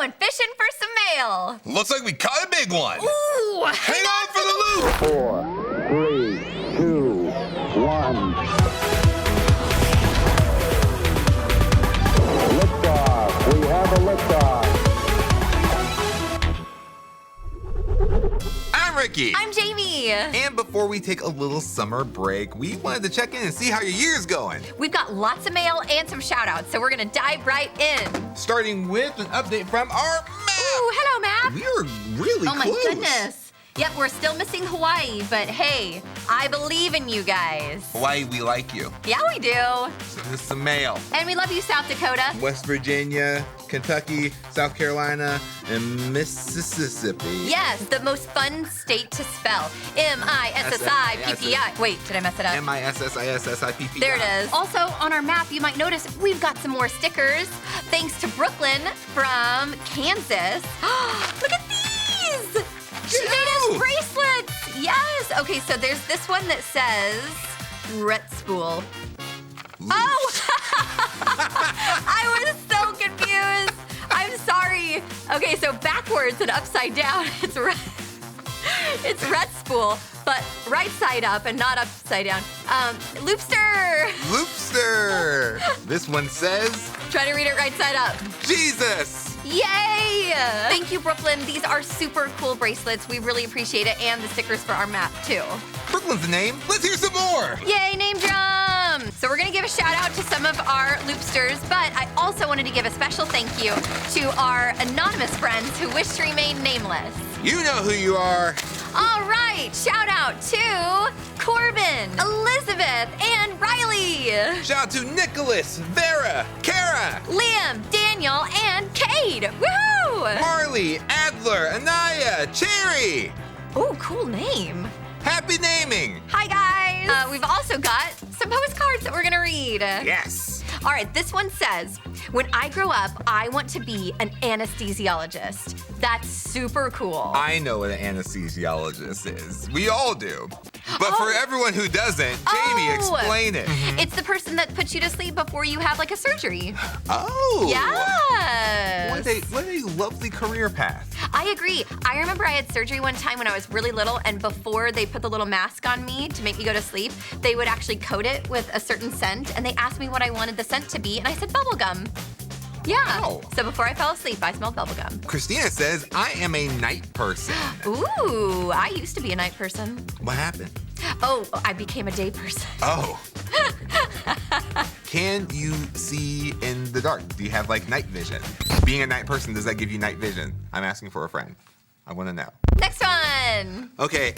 going fishing for some mail. Looks like we caught a big one. Ooh, Hang on for the loop. 4, 3, 2, 1. Liftoff. We have a liftoff. I'm Ricky. I'm Jamie. And before we take a little summer break, we wanted to check in and see how your year's going. We've got lots of mail and some shout-outs, so we're going to dive right in. Starting with an update from our map. Ooh, hello, map. We are really Oh, my close. goodness. Yep, we're still missing Hawaii, but hey, I believe in you guys. Hawaii, we like you. Yeah, we do. Send us some mail. And we love you, South Dakota. West Virginia, Kentucky, South Carolina, and Mississippi. Yes, the most fun state to spell. M-I-S-S-I-P-P-I. Wait, did I mess it up? M-I-S-S-I-S-S-I-P-P-I. There it is. Also, on our map, you might notice we've got some more stickers. Thanks to Brooklyn from Kansas. Look at these! She made us bracelets! Yes! Okay, so there's this one that says Retspool. Oh! I was so confused. I'm sorry. Okay, so backwards and upside down, it's Retspool, but right side up and not upside down. Loopster! Loopster! This one says, Try to read it right side up. Jesus! Yay! Thank you, Brooklyn. These are super cool bracelets. We really appreciate it, and the stickers for our map, too. Brooklyn's the name. Let's hear some more! Yay, name drum! So we're gonna give a shout out to some of our loopsters, but I also wanted to give a special thank you to our anonymous friends who wish to remain nameless. You know who you are. All right, shout out to Corbin, Elizabeth, and Riley. Shout out to Nicholas, Vera, Kara, Liam, Daniel, and Cade. Woohoo! Marley, Adler, Anaya, Cherry. Oh, cool name. Happy naming. Hi, guys. We've also got some postcards that we're gonna read. Yes. All right, this one says, when I grow up, I want to be an anesthesiologist. That's super cool. I know what an anesthesiologist is. We all do. But for everyone who doesn't, Jamie, explain it. It's the person that puts you to sleep before you have like a surgery. Oh. Yes. What a lovely career path. I agree. I remember I had surgery one time when I was really little, and before they put the little mask on me to make me go to sleep, they would actually coat it with a certain scent, and they asked me what I wanted the scent to be, and I said bubblegum. Yeah. Wow. So before I fell asleep, I smelled bubblegum. Christina says, I am a night person. Ooh, I used to be a night person. What happened? Oh, I became a day person. Oh. Can you see in the dark? Do you have like night vision? Being a night person, does that give you night vision? I'm asking for a friend. I want to know. Next one. Okay.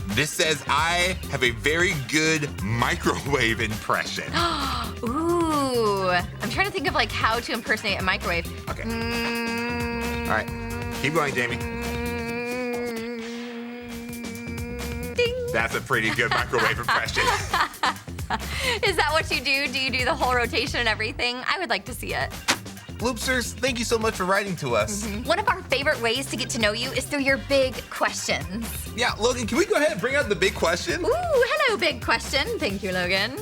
This says I have a very good microwave impression. Ooh, I'm trying to think of like how to impersonate a microwave. Okay. All right. Keep going, Jamie. Ding. That's a pretty good microwave impression. Is that what you do? Do you do the whole rotation and everything? I would like to see it. Loopsters, thank you so much for writing to us. One of our favorite ways to get to know you is through your big questions. Yeah, Logan, can we go ahead and bring out the big question? Ooh, hello, big question. Thank you, Logan.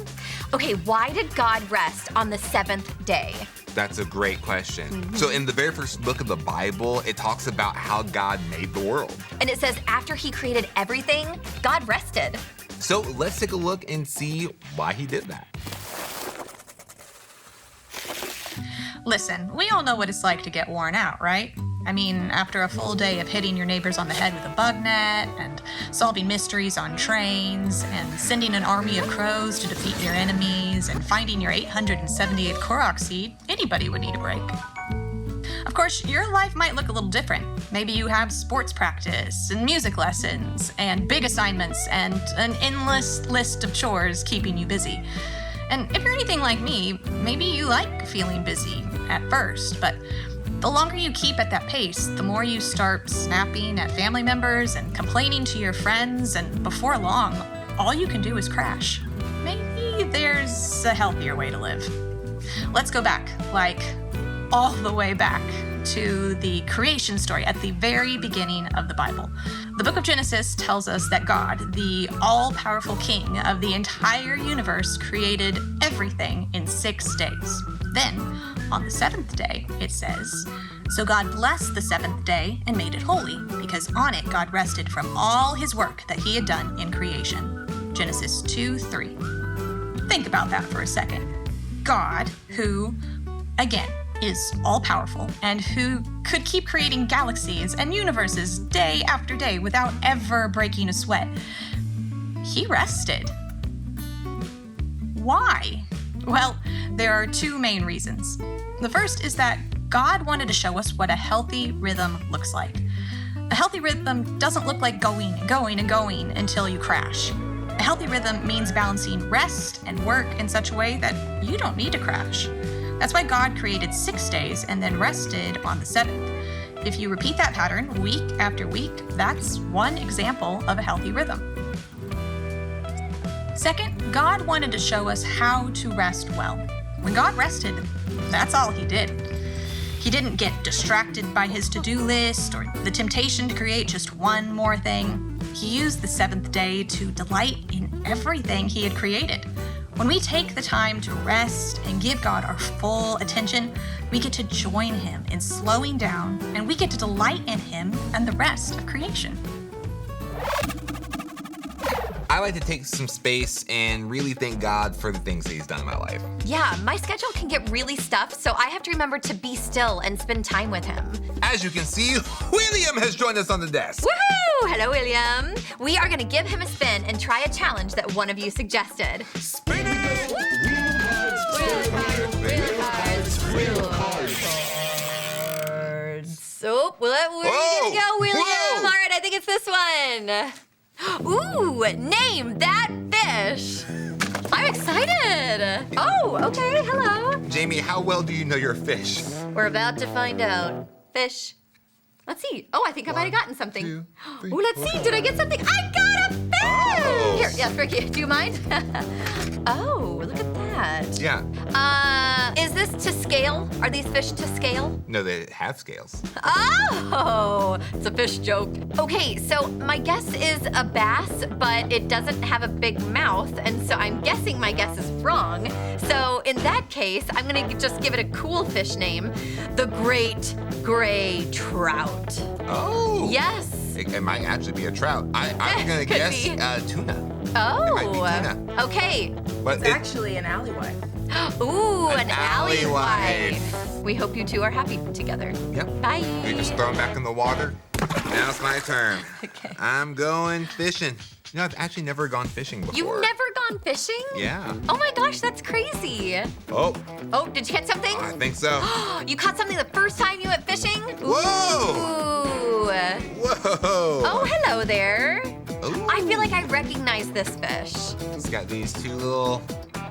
Okay, why did God rest on the seventh day? That's a great question. So in the very first book of the Bible, it talks about how God made the world. And it says after he created everything, God rested. So let's take a look and see why he did that. Listen, we all know what it's like to get worn out, right? I mean, after a full day of hitting your neighbors on the head with a bug net, and solving mysteries on trains, and sending an army of crows to defeat your enemies, and finding your 878th Korok seed, anybody would need a break. Of course, your life might look a little different. Maybe you have sports practice, and music lessons, and big assignments, and an endless list of chores keeping you busy. And if you're anything like me, maybe you like feeling busy at first, but the longer you keep at that pace, the more you start snapping at family members and complaining to your friends, and before long, all you can do is crash. Maybe there's a healthier way to live. Let's go back, like all the way back to the creation story at the very beginning of the Bible. The book of Genesis tells us that God, the all-powerful king of the entire universe, created everything in 6 days. Then, on the seventh day, it says, "So God blessed the seventh day and made it holy, because on it God rested from all his work that he had done in creation." Genesis 2:3. Think about that for a second. God, who, again, is all-powerful and who could keep creating galaxies and universes day after day without ever breaking a sweat, he rested. Why? Well, there are two main reasons. The first is that God wanted to show us what a healthy rhythm looks like. A healthy rhythm doesn't look like going and going and going until you crash. A healthy rhythm means balancing rest and work in such a way that you don't need to crash. That's why God created 6 days and then rested on the 7th. If you repeat that pattern week after week, that's one example of a healthy rhythm. Second, God wanted to show us how to rest well. When God rested, that's all he did. He didn't get distracted by his to-do list or the temptation to create just one more thing. He used the 7th day to delight in everything he had created. When we take the time to rest and give God our full attention, we get to join him in slowing down, and we get to delight in him and the rest of creation. I like to take some space and really thank God for the things that he's done in my life. Yeah, my schedule can get really stuffed, so I have to remember to be still and spend time with him. As you can see, William has joined us on the desk. Woohoo! Hello, William. We are gonna give him a spin and try a challenge that one of you suggested. Spin it! Wheel cards. So, where are you gonna go, William? Whoa. All right, I think it's this one. Ooh, name that fish. I'm excited. Oh, okay, hello. Jamie, how well do you know your fish? We're about to find out. Fish. Let's see. Oh, I think I might have gotten something. 2, 3, Ooh, let's see. Did I get something? I got a fish! Oh. Here, yes, Ricky, do you mind? Oh, look at that. Yeah. Is this to scale? Are these fish to scale? No, they have scales. Oh, it's a fish joke. Okay, so my guess is a bass, but it doesn't have a big mouth, and so I'm guessing my guess is wrong. So in that case, I'm gonna just give it a cool fish name, the Great Gray Trout. Oh. Yes. It might actually be a trout. I'm gonna Could guess be. tuna. Oh. It might be tuna. Okay. But It's actually an alleyway. Ooh, an alley wife. We hope you two are happy together. Yep. Bye. We just throw them back in the water. Now it's my turn. Okay. I'm going fishing. You know, I've actually never gone fishing before. You've never gone fishing? Yeah. Oh my gosh, that's crazy. Oh, Oh, did you catch something? I think so. You caught something the first time you went fishing? Whoa! Ooh. Whoa! Oh, hello there. Ooh. I feel like I recognize this fish. It's got these two little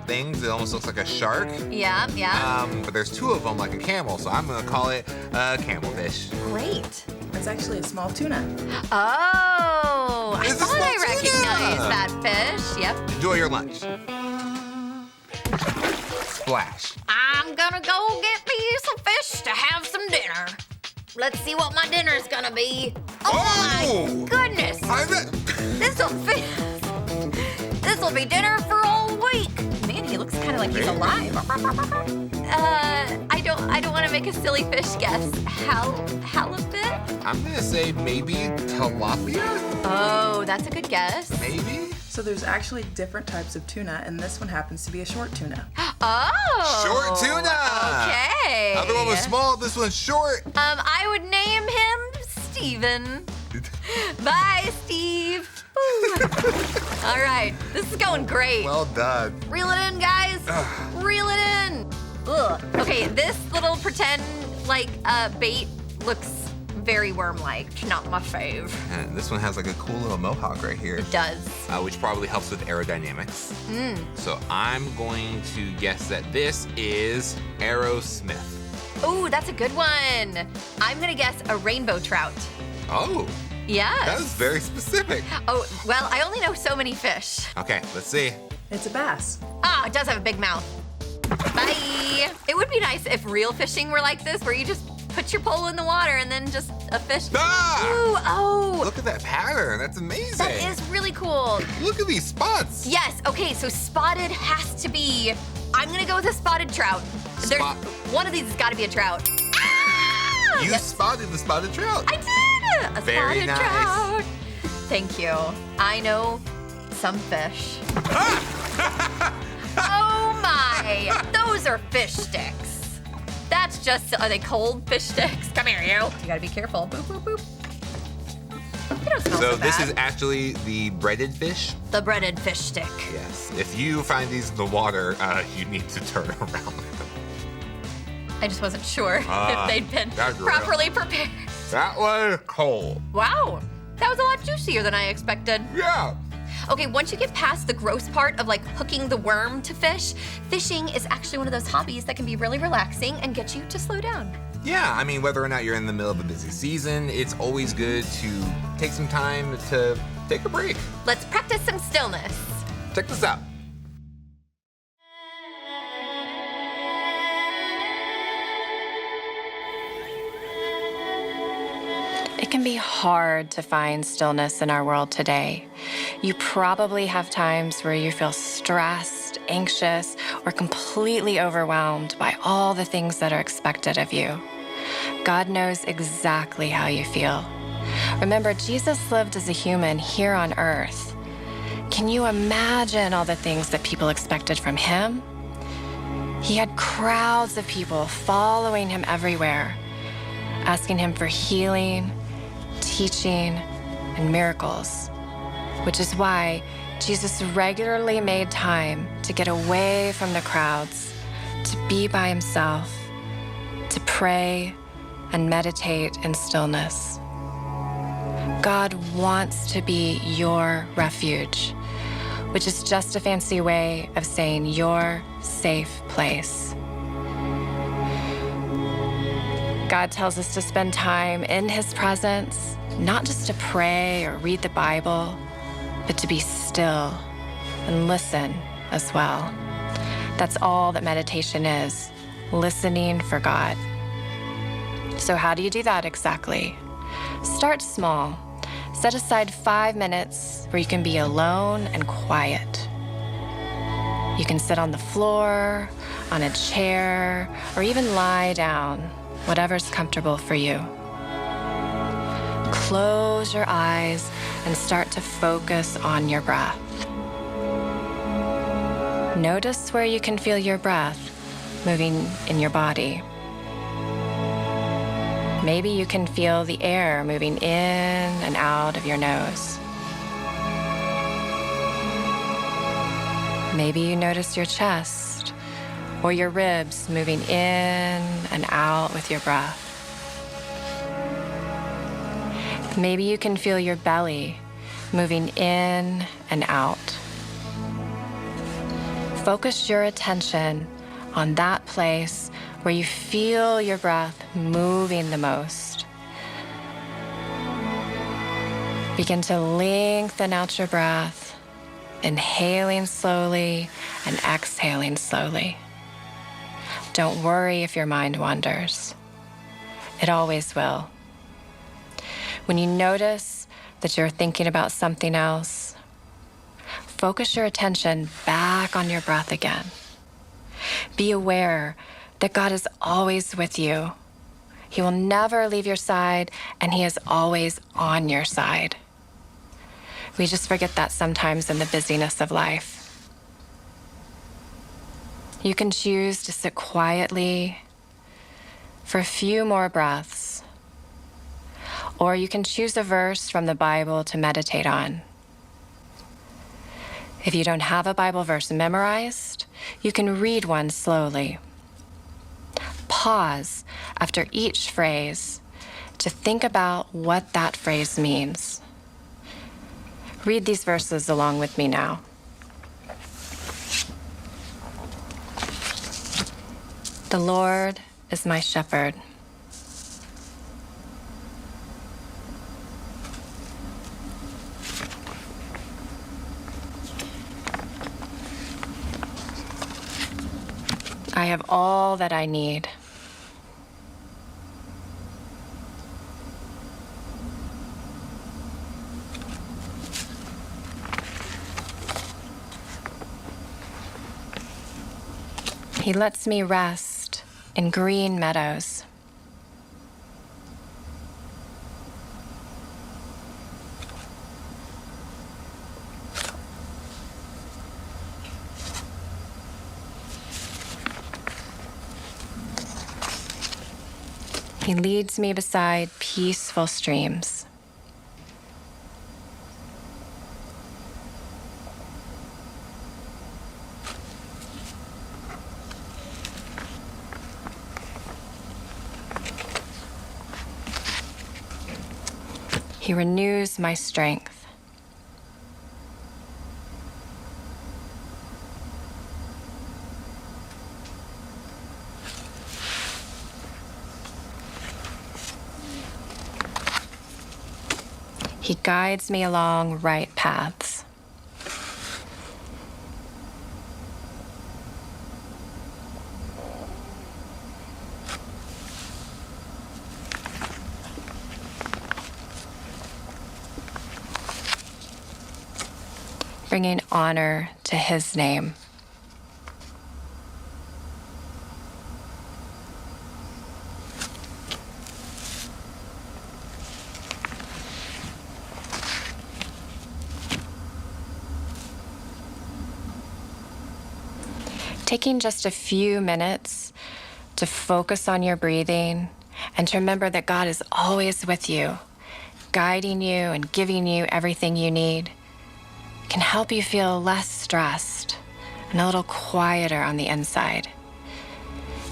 things. It almost looks like a shark. Yeah, yeah. But there's two of them like a camel, so I'm gonna call it a camel fish. Great. It's actually a small tuna. Oh, I It's a thought small I tuna. recognized that fish. Yep. Enjoy your lunch. Splash. I'm gonna go get me some fish to have some dinner. Let's see what my dinner's gonna be. Oh, my goodness. This'll be dinner for all week. Man, he looks kind of like he's alive. I don't want to make a silly fish guess. Halibut? I'm gonna say maybe tilapia? Oh, that's a good guess. Maybe? So there's actually different types of tuna, and this one happens to be a short tuna. Oh. Short tuna. Okay. Other one was small, this one's short. I would name him Steven. Bye, Steve. Woo. All right, this is going great. Well done. Reel it in, guys. Reel it in. Ugh. Okay, this little pretend bait looks very worm-like. Not my fave. And this one has like a cool little mohawk right here. It does. Which probably helps with aerodynamics. So I'm going to guess that this is Aerosmith. Ooh, that's a good one. I'm gonna guess a rainbow trout. Oh, Yes. that was very specific. Oh, well, I only know so many fish. Okay, let's see. It's a bass. Ah, it does have a big mouth. Bye. It would be nice if real fishing were like this, where you just put your pole in the water and then just a fish. Ah! Ooh, oh. Look at that pattern. That's amazing. That is really cool. Look at these spots. Yes, okay, so spotted has to be I'm gonna go with a spotted trout. There's one of these has got to be a trout. Ah! You spotted the spotted trout. I did. A Very spotted nice. trout. Thank you. I know some fish. Oh my! Those are fish sticks. That's just. Are they cold fish sticks? Come here, you. You gotta be careful. Boop boop boop. They don't smell So so this bad. is actually the breaded fish. The breaded fish stick. Yes. If you find these in the water, you need to turn around. I just wasn't sure if they'd been that's real. properly prepared. That was cold. Wow, that was a lot juicier than I expected. Yeah. Okay, once you get past the gross part of like hooking the worm to fish, fishing is actually one of those hobbies that can be really relaxing and get you to slow down. Yeah, I mean, whether or not you're in the middle of a busy season, it's always good to take some time to take a break. Let's practice some stillness. Check this out. It can be hard to find stillness in our world today. You probably have times where you feel stressed, anxious, or completely overwhelmed by all the things that are expected of you. God knows exactly how you feel. Remember, Jesus lived as a human here on earth. Can you imagine all the things that people expected from him? He had crowds of people following him everywhere, asking him for healing, teaching, and miracles, which is why Jesus regularly made time to get away from the crowds, to be by himself, to pray and meditate in stillness. God wants to be your refuge, which is just a fancy way of saying your safe place. God tells us to spend time in his presence, not just to pray or read the Bible, but to be still and listen as well. That's all that meditation is, listening for God. So how do you do that exactly? Start small. Set aside 5 minutes where you can be alone and quiet. You can sit on the floor, on a chair, or even lie down, whatever's comfortable for you. Close your eyes and start to focus on your breath. Notice where you can feel your breath moving in your body. Maybe you can feel the air moving in and out of your nose. Maybe you notice your chest or your ribs moving in and out with your breath. Maybe you can feel your belly moving in and out. Focus your attention on that place where you feel your breath moving the most. Begin to lengthen out your breath, inhaling slowly and exhaling slowly. Don't worry if your mind wanders. It always will. When you notice that you're thinking about something else, focus your attention back on your breath again. Be aware that God is always with you. He will never leave your side, and he is always on your side. We just forget that sometimes in the busyness of life. You can choose to sit quietly for a few more breaths, or you can choose a verse from the Bible to meditate on. If you don't have a Bible verse memorized, you can read one slowly. Pause after each phrase to think about what that phrase means. Read these verses along with me now. The Lord is my shepherd. I have all that I need. He lets me rest in green meadows. He leads me beside peaceful streams. He renews my strength. He guides me along right paths. Bringing honor to his name. Taking just a few minutes to focus on your breathing and to remember that God is always with you, guiding you and giving you everything you need, can help you feel less stressed and a little quieter on the inside.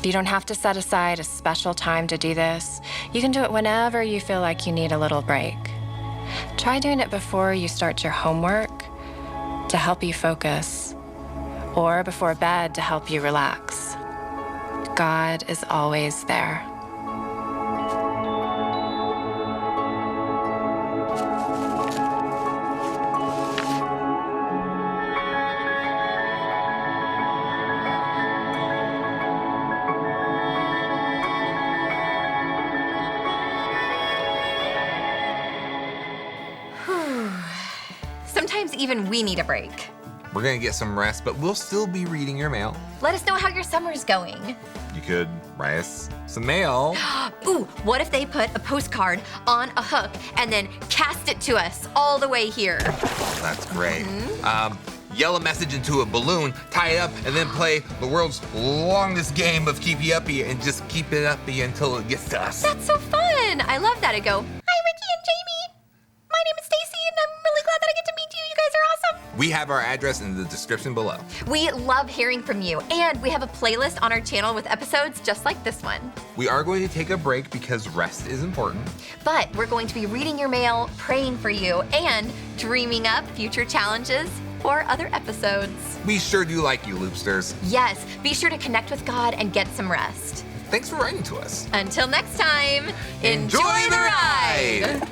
You don't have to set aside a special time to do this. You can do it whenever you feel like you need a little break. Try doing it before you start your homework to help you focus, or before bed to help you relax. God is always there. Sometimes even we need a break. We're gonna get some rest, but we'll still be reading your mail. Let us know how your summer's going. You could write us some mail. Ooh, what if they put a postcard on a hook and then cast it to us all the way here? That's great. Yell a message into a balloon, tie it up, and then play the world's longest game of keepy uppy and just keep it uppy until it gets to us. That's so fun. I love that. I go, hi, Ricky and Jamie. My name is Stacy, and I'm really glad that I get to meet you. You guys are awesome. We have our address in the description below. We love hearing from you, and we have a playlist on our channel with episodes just like this one. We are going to take a break because rest is important. But we're going to be reading your mail, praying for you, and dreaming up future challenges or other episodes. We sure do like you, Loopsters. Yes, be sure to connect with God and get some rest. Thanks for writing to us. Until next time, Enjoy the ride!